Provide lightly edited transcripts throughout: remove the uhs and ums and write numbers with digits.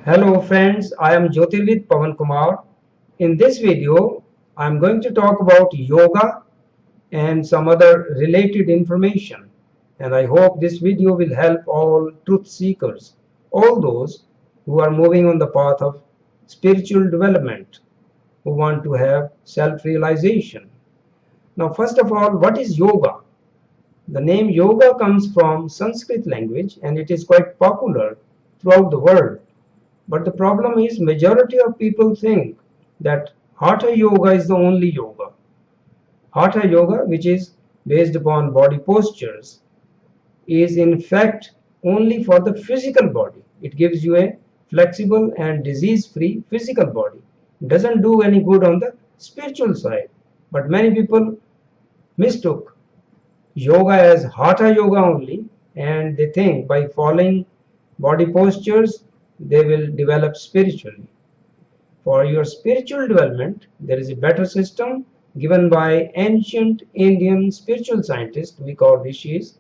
Hello friends, I am Jyotirvid Pawan Kumar. In this video, I am going to talk about yoga and some other related information. And I hope this video will help all truth seekers, all those who are moving on the path of spiritual development, who want to have self-realization. Now, first of all, what is yoga? The name yoga comes from Sanskrit language and it is quite popular throughout the world. But the problem is majority of people think that Hatha Yoga is the only yoga. Hatha Yoga, which is based upon body postures, is in fact only for the physical body. It gives you a flexible and disease-free physical body. It doesn't do any good on the spiritual side. But many people mistook yoga as Hatha Yoga only, and they think by following body postures they will develop spiritually. For your spiritual development, there is a better system given by ancient Indian spiritual scientist we call rishis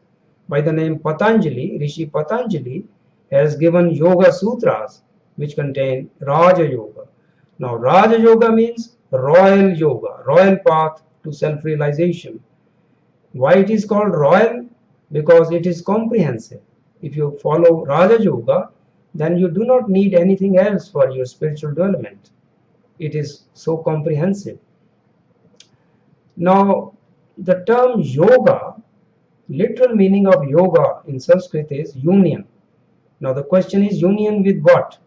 by the name Patanjali. Rishi Patanjali has given Yoga Sutras which contain Rāja Yoga. Now Rāja Yoga means royal yoga, royal path to self-realization. Why it is called royal? Because it is comprehensive. If you follow Rāja Yoga, then you do not need anything else for your spiritual development. It is so comprehensive. Now, the term yoga, literal meaning of yoga in Sanskrit is union. Now, the question is union with what?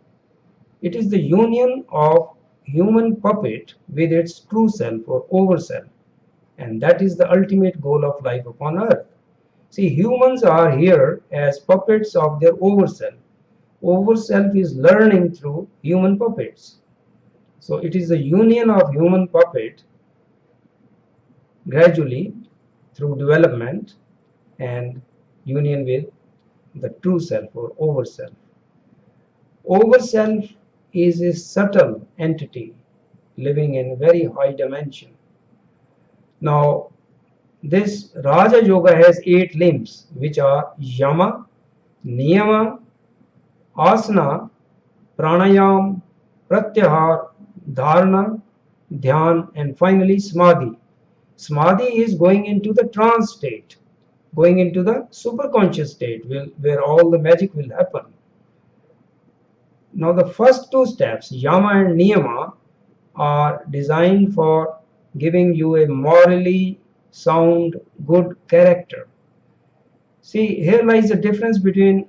It is the union of human puppet with its true self or over self. And that is the ultimate goal of life upon earth. See, humans are here as puppets of their over self. Over self is learning through human puppets. So it is the union of human puppet gradually through development and union with the true self or over self. Over self is a subtle entity living in a very high dimension. Now, this Raja Yoga has 8 limbs which are Yama, Niyama, Asana, Pranayam, Pratyahar, Dharana, Dhyan, and finally Samadhi. Samadhi is going into the trance state, going into the superconscious state where all the magic will happen. Now the first 2 steps, Yama and Niyama, are designed for giving you a morally sound, good character. See, here lies the difference between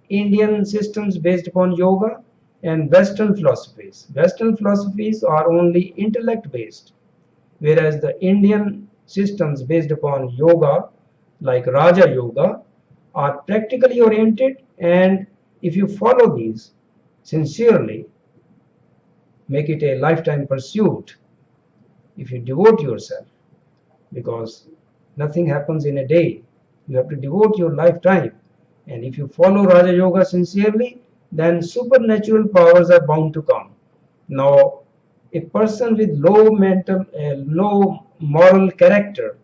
Indian systems based upon yoga and Western philosophies. Western philosophies are only intellect based, whereas the Indian systems based upon yoga, like Raja Yoga, are practically oriented, and if you follow these sincerely, make it a lifetime pursuit. If you devote yourself, because nothing happens in a day, you have to devote your lifetime. And if you follow Raja Yoga sincerely, then supernatural powers are bound to come. Now, a person with low moral character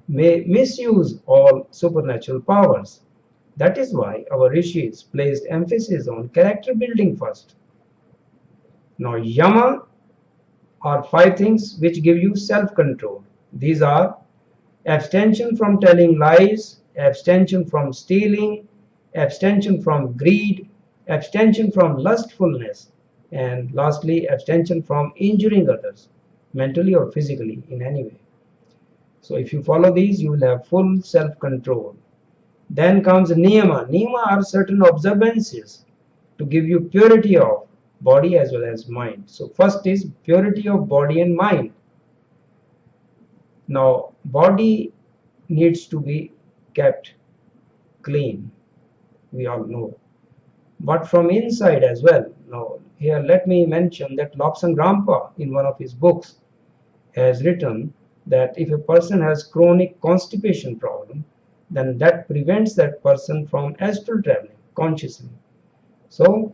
may misuse all supernatural powers. That is why our rishis placed emphasis on character building first. Now, Yama are 5 things which give you self-control. These are abstention from telling lies, abstention from stealing, abstention from greed, abstention from lustfulness, and lastly, abstention from injuring others, mentally or physically in any way. So if you follow these, you will have full self-control. Then comes Niyama. Niyama are certain observances to give you purity of body as well as mind. So first is purity of body and mind. Now, body needs to be kept clean, we all know, but from inside as well. Now, here let me mention that Lobsang Rampa in one of his books has written that if a person has chronic constipation problem, then that prevents that person from astral traveling consciously. So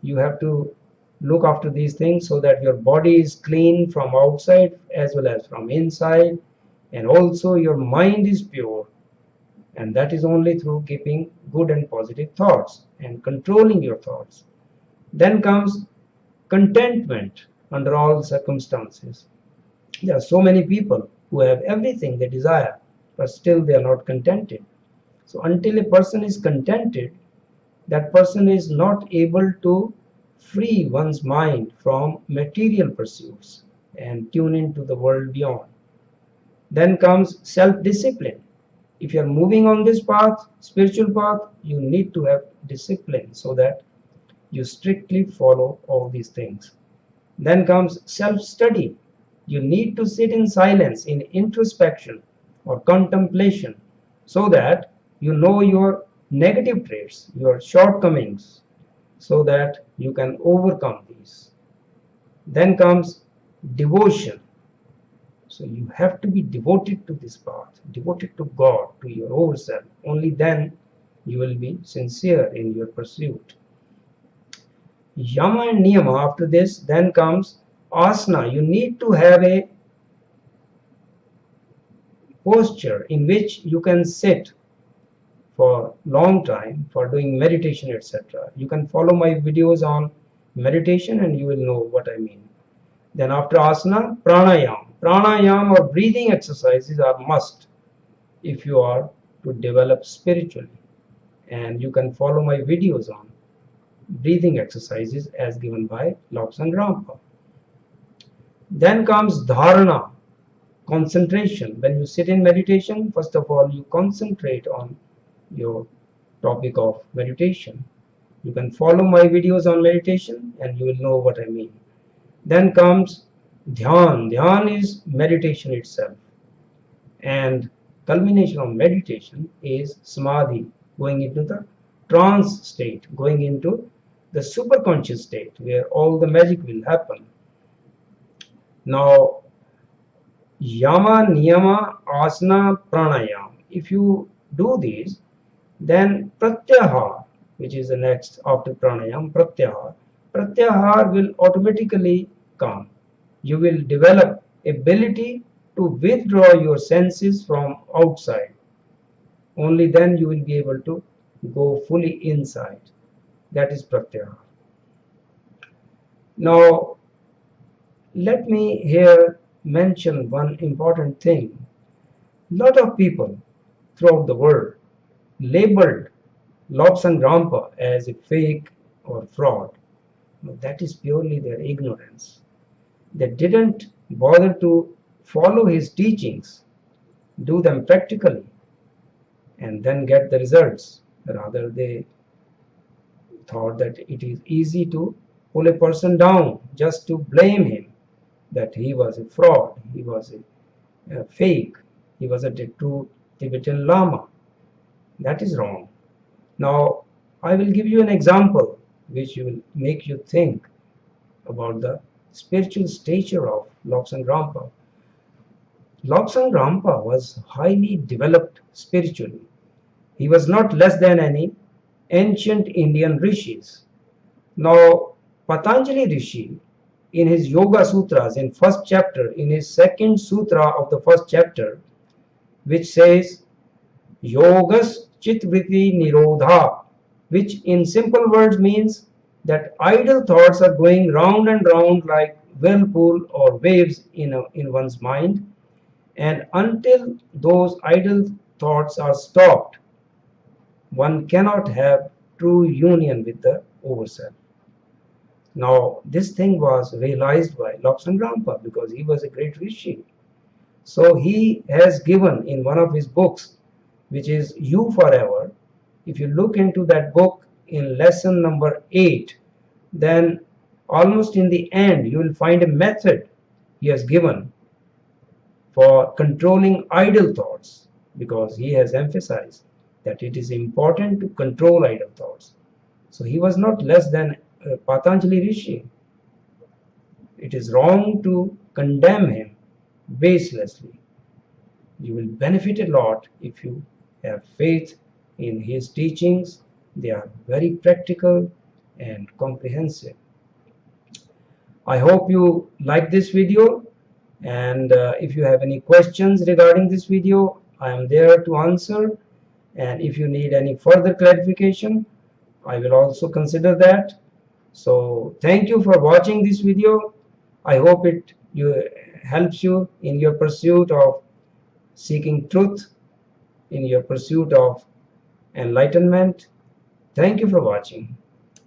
you have to look after these things so that your body is clean from outside as well as from inside, and also your mind is pure, and that is only through keeping good and positive thoughts and controlling your thoughts. Then comes contentment under all circumstances. There are so many people who have everything they desire, but still they are not contented. So until a person is contented, that person is not able to free one's mind from material pursuits and tune into the world beyond. Then comes self-discipline. If you are moving on this path, spiritual path, you need to have discipline so that you strictly follow all these things. Then comes self-study. You need to sit in silence, in introspection or contemplation, so that you know your negative traits, your shortcomings, so that you can overcome these. Then comes devotion. So you have to be devoted to this path, devoted to God, to your own self. Only then you will be sincere in your pursuit. Yama and Niyama, after this, then comes asana. You need to have a posture in which you can sit for long time for doing meditation, etc. You can follow my videos on meditation and you will know what I mean. Then after asana, pranayam. Pranayam or breathing exercises are must if you are to develop spiritually. And you can follow my videos on breathing exercises as given by Lobsang Rampa. Then comes dharana, concentration. When you sit in meditation, first of all, you concentrate on your topic of meditation. You can follow my videos on meditation and you will know what I mean. Then comes dhyan. Dhyan is meditation itself. And culmination of meditation is samadhi, going into the trance state, going into the superconscious state where all the magic will happen. Now, yama, niyama, asana, pranayam. If you do these, then pratyahar, which is the next after pranayam, pratyahar will automatically come. You will develop ability to withdraw your senses from outside. Only then you will be able to go fully inside. That is pratyahar. Now, let me here mention one important thing. Lot of people throughout the world labeled Lobsang Rampa as a fake or fraud. No, that is purely their ignorance. They didn't bother to follow his teachings, do them practically, and then get the results. Rather, they thought that it is easy to pull a person down just to blame him that he was a fraud, he was a fake, he was a true Tibetan Lama. That is wrong. Now, I will give you an example which will make you think about the spiritual stature of Lobsang Rampa. Lobsang Rampa was highly developed spiritually. He was not less than any ancient Indian rishis. Now, Patanjali Rishi, in his Yoga Sutras, in first chapter, in his second sutra of the first chapter, which says, Yogas Chitvritti Nirodha, which in simple words means that idle thoughts are going round and round like whirlpool or waves in one's mind, and until those idle thoughts are stopped, one cannot have true union with the overself. Now, this thing was realized by Lobsang Rampa because he was a great rishi. So he has given in one of his books, which is You Forever. If you look into that book in lesson number 8, then almost in the end you will find a method he has given for controlling idle thoughts, because he has emphasized that it is important to control idle thoughts. So he was not less than Patanjali Rishi. It is wrong to condemn him baselessly. You will benefit a lot if you have faith in his teachings. They are very practical and comprehensive. I hope you like this video, and if you have any questions regarding this video, I am there to answer. And if you need any further clarification, I will also consider that. So thank you for watching this video. I hope it helps you in your pursuit of seeking truth, in your pursuit of enlightenment. Thank you for watching.